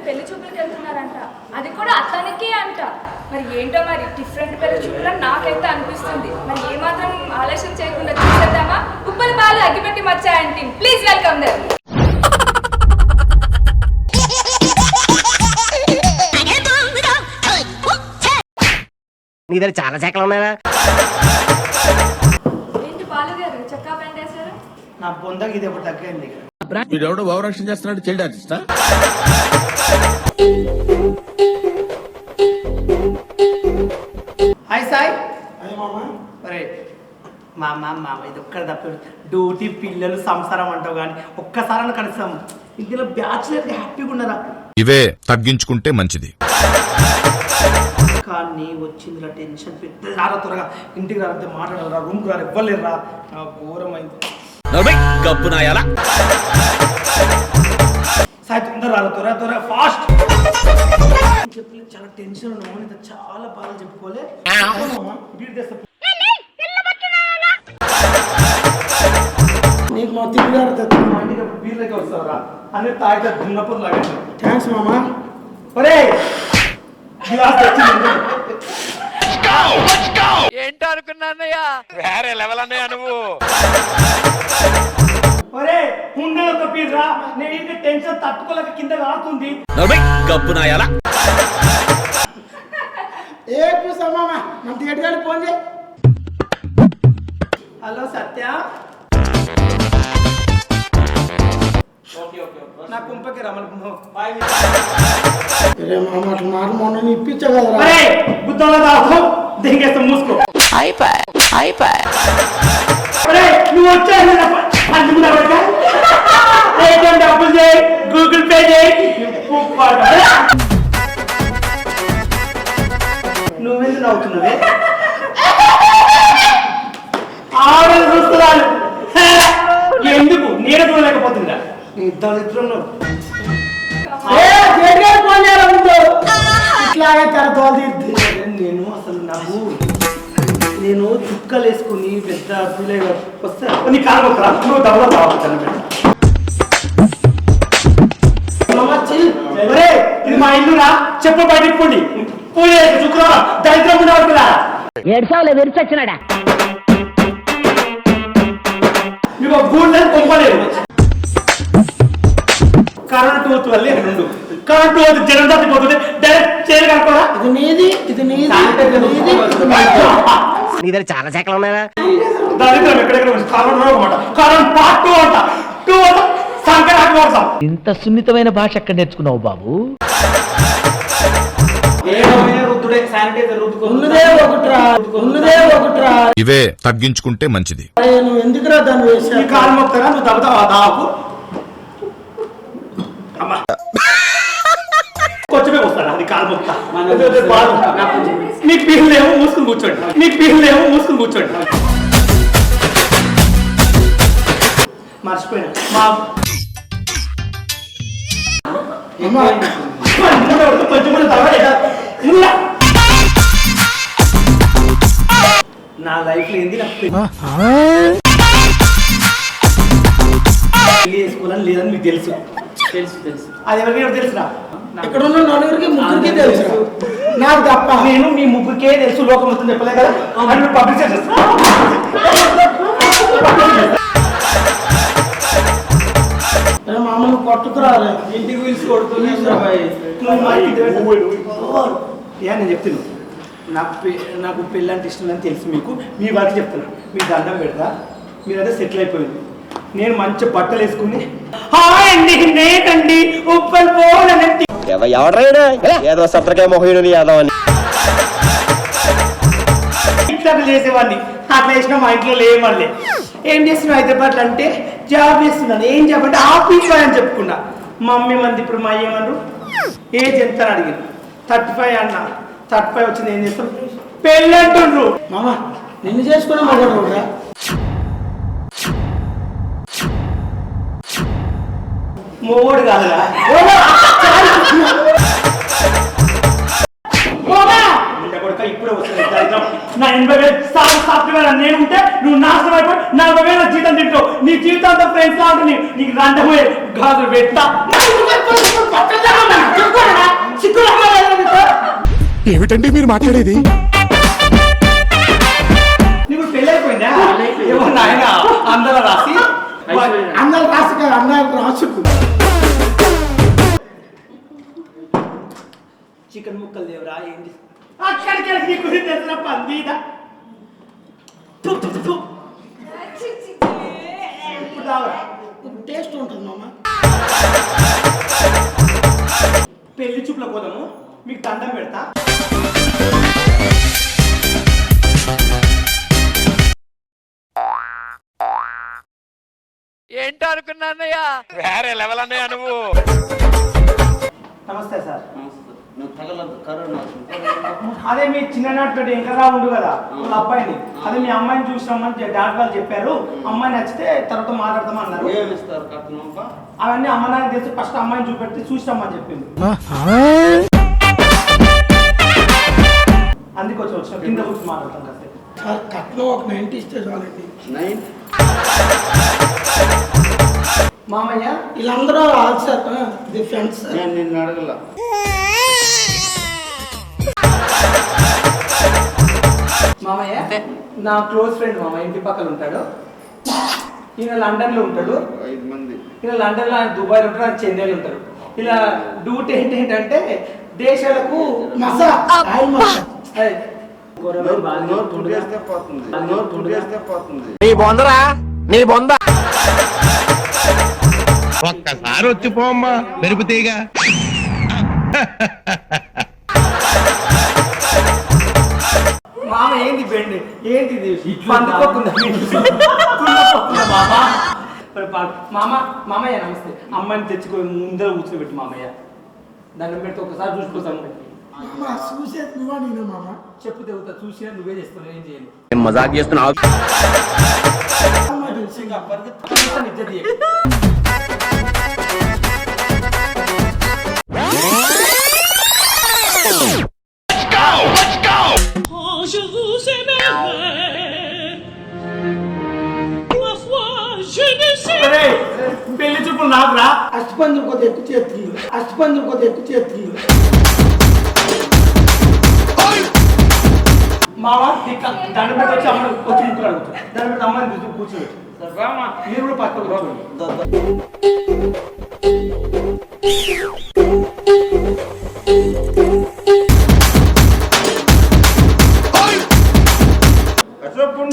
పెళ్లి చూపులకి వెళ్తున్నారంట, అది కూడా అతనికే అంట. మరి ఏంటో మరి డిఫరెంట్ పెళ్లి చూపులు నాకైతే అనిపిస్తుంది. మరి ఏమాత్రం ఆలస్యం చేయకుండా చూసేద్దామా? ఉప్పల పాలు అగ్గిపెట్టి మచ్చాయంటీ, ప్లీజ్ వెల్కమ్ దెమ్. నీ దగ్గర చాలా శాఖలు ఉన్నాయా? ఏంటి బాలు గారు చక్కా పెంటేశారు? నా పొందకి ఇది ఒకటి తగ్గండి. వీడెవడో భావరక్షణ చేస్తున్నాడు, చైల్డ్ ఆర్టిస్టా? హాయ్ సాయి. అరే మామ ఇది ఒక్కడ తప్ప డ్యూటీ పిల్లలు సంసారం అంటావు కానీ ఒక్కసారి కలుస్తాం. ఇందులో బ్యాచులర్ హ్యాపీగా ఉన్నారా? ఇవే తగ్గించుకుంటే మంచిది. కానీ వచ్చిందిరా టెన్షన్ పెద్ద రారా, త్వరగా ఇంటికి రారంటే మాట్లాడరా, రూమ్కి రారు, ఇవ్వలేరా, ఘోరమైంది. సాయి తొందర రారా, త్వరగా ఫాస్ట్ చెప్పి. చాలా టెన్షన్ ఉన్నా, చాలా బాగా చెప్పుకోలే. నీకు మా తిరిగి మా ఇంటికి బీర్లకి వస్తావురా అని తాగితే దున్నప్పుడు లాగా. థ్యాంక్స్ మామా. ఒరే ఏంటో అనుకున్నానయ్యా, వేరే లెవెల్ అన్నయ్యా నువ్వు. ఒరే ఉండేంత పీర్రా, నేను ఇంటి టెన్షన్ తట్టుకోలేక కింద కాస్తుంది. ఏ కూసమామా మన థియేటర్ ఫోన్ చేయి. హలో సత్య, నా కుంపకి రమణ ఇప్పించా కదా బుద్ధంలో దాకు దిగేస్తా, మూసుకో. నువ్వు వచ్చా డబ్బులు చేయి, గూగుల్ పే చేయి. నువ్వెందుకు నవ్వుతున్నావే? ఆవిడ చూస్తున్నాను ఎందుకు నేను చూడలేకపోతుందా? ఇద్దరు నేను అసలు నేను చుక్కలు వేసుకుని పెద్ద ఫీల్ వస్తే కొన్ని కాలం దెబ్బలో బాగుంటాను. ఇది మా ఇల్లురా, చెప్పు బయటికి పూజ శుక్రవారం దరిద్రం ఉండవుతుందా? ఏడ్చావులే విరిచొచ్చినాడా? మీకు గూడలేదు కొంపలేదు. కరెంట్ టూత్ వల్లే రెండు కరెంట్ టూత్ జనం తప్పిపోతుంటే డైరెక్ట్ చేయగలరా? ఇది నీది, ఇది నీది. నీ దగ్గర చాలా శాఖలు ఉన్నాయా? దరిద్రం ఎక్కడెక్కడ కరెంట్ పార్ట్ టూ అంట, టూ అంట సంక్రాంతి. ఇంత సున్నితమైన భాష ఎక్కడ నేర్చుకున్నావు బాబు? ఇవే తగ్గించుకుంటే మంచిది. నువ్వు ఎందుకురా దాన్ని వేసి కాలు మొక్కరా? నువ్వు దెబ్బతావా దాపు? కొంచెమే వస్తాడా అది కాలు మొక్క? మీకు పీహులేమో మూసుకుని కూర్చోండి, మీకు పీహులేమో మూసుకుని కూర్చోండి. మర్చిపోయినా మా నా లైఫ్ ఏంది, నాకు పెళ్లి చేసుకోవాలని లేదని మీకు తెలుసు. అది ఎవరికి తెలుసురా? ఇక్కడ ఉన్న నలుగురికి ముగ్గురికి తెలుసు, నాకు తప్ప. నేను మీ ముగ్గురికే తెలుసు, లోకం మొత్తం చెప్పలే కదా. పబ్లిక్ మామూలు కొట్టుకురాలే, ఇంటికి పిలిచి కొడుతుంది. నేను చెప్తున్నాను, నాకు పెళ్ళి అంటే ఇష్టం అని తెలుసు మీకు. మీ వారికి చెప్తున్నా, మీ దండం పెడతా. మీరైతే సెటిల్ అయిపోయింది. నేను మంచి బట్టలు వేసుకుని హాయ్ అండి నేనండి ఉప్పల్ పోనండి ఏదో సత్రకాయ మొహీనుని యాదవని ఇట్లా చేసేవాడిని. అట్లా వేసినా మా ఇంట్లో లేవు. మళ్ళీ ఏం చేస్తున్నావు హైదరాబాద్ అంటే జాబ్ చేస్తున్నాను. ఏం జాబ్ అంటే ఆఫీస్ అని చెప్పుకున్నా. మమ్మీ మంది ఇప్పుడు మా అయ్యమన్నారు ఏజ్ ఎంత అని అడిగారు. 35 అన్న. 35 వచ్చింది, ఏం చేస్తాం? పెళ్ళి అంటుండ్రు. మామ నిన్ను చేసుకున్నా మగోడు మోడు కాదురా. ఇప్పుడే వస్తుంది నా 80,000 సాఫ్ట్వేర్ నేను ఉంటే నువ్వు నాశనం అయిపోయి 40,000 జీతం తింటావు. నీ జీవితాంతో ఫ్రెండ్స్ లా ఉంటుంది. నీకు రండపోయే గాజులు పెట్టా ఏమిటండి మీరు మాట్లాడేది? నీకు పెళ్ళి అయిపోయిందా? ఏమో నాయన అందరూ రాసి అందరూ రాసు కాదు, అందరూ రాసుకు. చికెన్ ముక్కలు లేవురా ఏంటి అక్కడికి నీ గురించి తెలిసిన పందిదా ఇప్పుడు రావరా టేస్ట్ ఉంటుంది మామ. పెళ్లి చూపులకు పోదాము మీకు దండం పెడతా ఏంటో అనుకున్నానయ్యా వేరే లెవెల్ అన్నయ్య నువ్వు. నమస్తే సార్. అదే మీ చిన్ననాటి ఇంకా ఉండు కదా వాళ్ళ అబ్బాయిని, అదే మీ అమ్మాయిని చూసినామని డాక్టర్ వాళ్ళు చెప్పారు. అమ్మాయి నచ్చితే తర్వాత మాట్లాడతాం అన్నారు. అవన్నీ అమ్మ నాన్న తెలిసి ఫస్ట్ అమ్మాయిని చూపెట్టి చూసినామని చెప్పింది. అందుకు వచ్చిన కింద కూర్చొని మాట్లాడతాం కదా సార్ కట్నం ఒక 90 ఇస్తే చాలండి. మామయ్య వీళ్ళందరూ ఆల్ సార్ ఇది ఫ్రెండ్స్ సార్. నేను నిన్ను అడగల. మామయ్య నా క్లోజ్ ఫ్రెండ్ మామ ఇంటి పక్కన ఉంటాడు. ఈయన లండన్ లో ఉంటాడు. 5 మంది. ఈయన లండన్ లో, ఆయన దుబాయ్ లో ఉంటాడు, ఆయన చెన్నైలో ఉంటాడు. ఇలా డ్యూటీ ఏంటంటే దేశాలకు మసా ఆయిల్ మసా. అదే, నోరు తుడిచేస్తే పోతుంది. నోరు తుడిచేస్తే పోతుంది. నీ బొందరా నీ బొంద. ఒక్కసారి వచ్చిపోమ్మా మెరుపుతీగా. మామ ఏంది బెండ్ ఏంటిది పందుకోకుండా మామ. మామయ్య నమస్తే. అమ్మాయిని తెచ్చుకో ముందర కూర్చోబెట్టి మామయ్య దండం పెడితే ఒకసారి చూసుకోతాను. మామ చూసేది నువ్వా నేనా మామ? చెప్పు తెగుతా చూసినా నువ్వే చేస్తున్నావు, ఏం చేయను. మజాక్ చేస్తున్నావు. అమ్మ తెలిసి నిజ తీయ. పెళ్లి చూపులు నాకురా. అష్టపందులు కొద్ది ఎక్కువ చేస్తుంది. అష్టపందులు కొద్ది ఎక్కువ చేస్తుంది. మామ దండ పెట్టి వచ్చి అమ్మ వచ్చి ముక్కలు అడుగుతాడు. దండ పెట్టి అమ్మాయిని కూర్చోబెట్టి మీరు కూడా పక్కకు కూర్చోండి.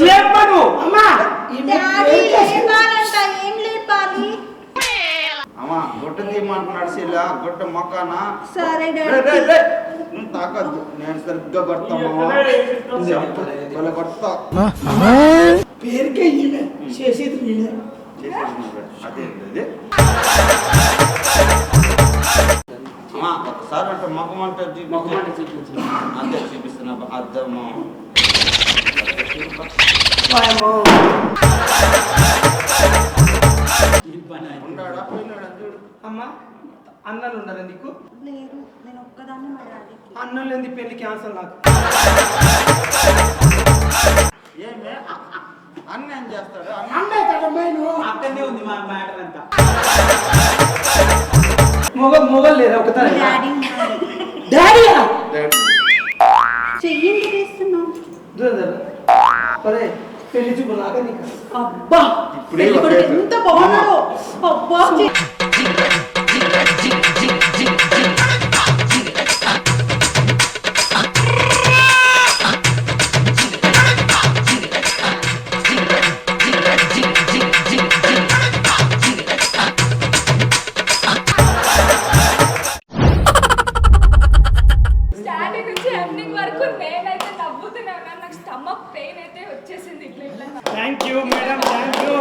లేపను. అమ్మా ఈమె అమ్మా గుట్ట తీయమంటున్నాడు శీల. గుట్ట మొక్కనా సరే నువ్వు తాకద్దు. నేను సరిగ్గా కొడతాము కొడతా. పేరుకే ఈమె చేసేది ఈమె. అదేంటి అమ్మా ఒకసారి అంటే మొఖం అంటే అంతే చూపిస్తున్నా. అద్దమ్మా ఉన్నాడా పోయినాడా చూడు. అమ్మా అన్నలు ఉన్నారా నీకు? లేదు, నేను ఒక్కదాన్ని మా డాడీకి. అన్నలు లేని పెళ్లి క్యాన్సల్ నాకు. ఏమే అన్న ఏం చేస్తాడు? అమ్మాయి కదమ్మాయి నువ్వు. అక్కడనే ఉంది మా మ్యాటర్ అంతా. మొగలు లేదా ఒకసారి? డాడీయా చెయ్యింది తీస్తున్నావు. అదే పెళ్లి చూపు లాగా నీకు. అబ్బా ఇప్పుడే ఎంత బాగున్నాడు. అబ్బా స్టార్టింగ్ నుంచి ఎండింగ్ వరకు నేనైతే నవ్వుతూనే ఉన్నాను. నాకు స్టమక్ పెయిన్ అయితే వచ్చేసింది ఇట్లా. Thank you madam, thank you.